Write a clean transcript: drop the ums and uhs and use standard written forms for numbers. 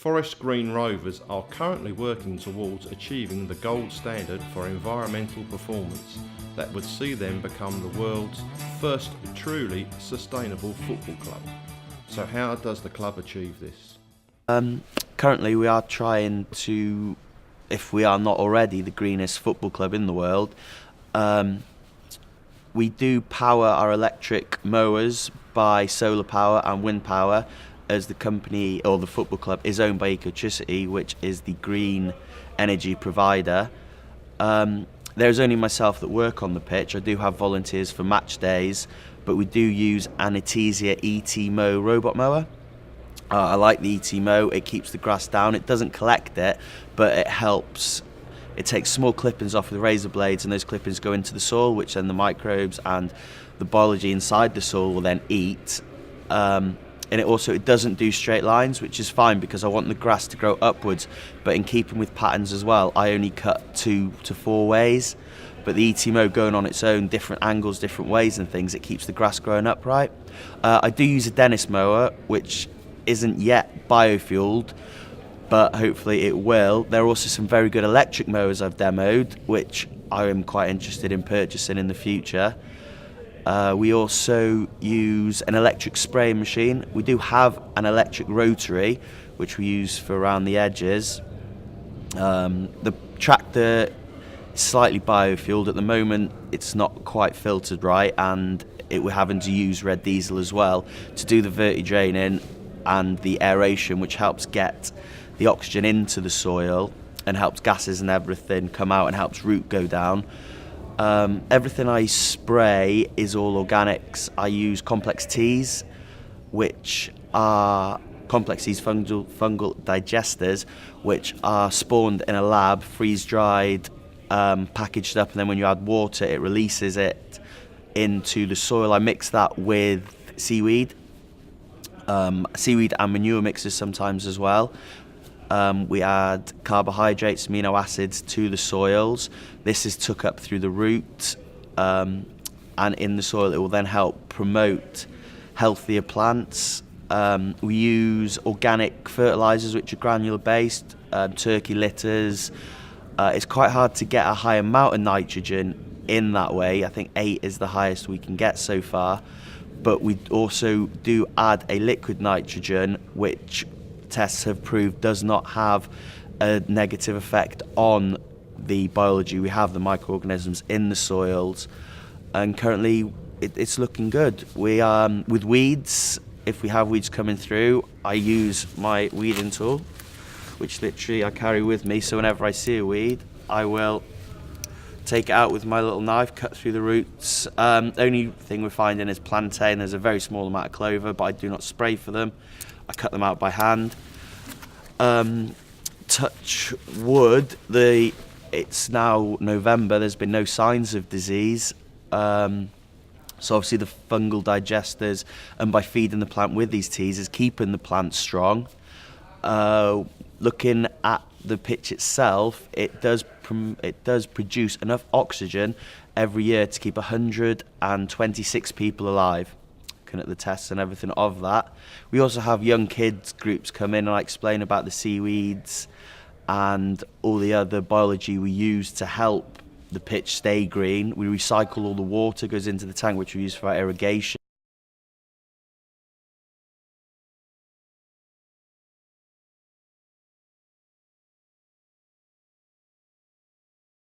Forest Green Rovers are currently working towards achieving the gold standard for environmental performance that would see them become the world's first truly sustainable football club. So how does the club achieve this? Currently we are trying to, if we are not already the greenest football club in the world, we do power our electric mowers by solar power and wind power, as the company or the football club is owned by Ecotricity, which is the green energy provider. There's only myself that work on the pitch. I do have volunteers for match days, but we do use an Artesia ET Mow robot mower. I like the ET Mow. It keeps the grass down. It doesn't collect it, but it helps. It takes small clippings off with razor blades, and those clippings go into the soil, which then the microbes and the biology inside the soil will then eat. And it doesn't do straight lines, which is fine because I want the grass to grow upwards, but in keeping with patterns as well, I only cut 2 to 4 ways. But the ET Mow going on its own, different angles, different ways and things, it keeps the grass growing upright. I do use a dentist mower, which isn't yet biofueled, but hopefully it will. There are also some very good electric mowers I've demoed, which I am quite interested in purchasing in the future. We also use an electric spraying machine. We do have an electric rotary, which we use for around the edges. The tractor is slightly biofueled. At the moment, it's not quite filtered right, and we're having to use red diesel as well to do the verti-draining and the aeration, which helps get the oxygen into the soil and helps gases and everything come out and helps root go down. Everything I spray is all organics. I use complex teas, which are fungal digesters, which are spawned in a lab, freeze-dried, packaged up, and then when you add water, it releases it into the soil. I mix that with seaweed and manure mixes sometimes as well. We add carbohydrates, amino acids to the soils. This is took up through the root, and in the soil it will then help promote healthier plants. We use organic fertilizers, which are granular based, turkey litters. It's quite hard to get a high amount of nitrogen in that way. I think 8 is the highest we can get so far, but we also do add a liquid nitrogen, which tests have proved does not have a negative effect on the biology. We have the microorganisms in the soils, and currently it's looking good. We with weeds, if we have weeds coming through, I use my weeding tool, which literally I carry with me, so whenever I see a weed, I will take it out with my little knife, cut through the roots. Only thing we're finding is plantain. There's a very small amount of clover, but I do not spray for them. I cut them out by hand. Touch wood, it's now November, there's been no signs of disease. So obviously the fungal digesters, and by feeding the plant with these teas, is keeping the plant strong. Looking at the pitch itself, it does produce enough oxygen every year to keep 126 people alive. At the tests and everything of that. We also have young kids groups come in, and I explain about the seaweeds and all the other biology we use to help the pitch stay green. We recycle all the water, goes into the tank, which we use for our irrigation.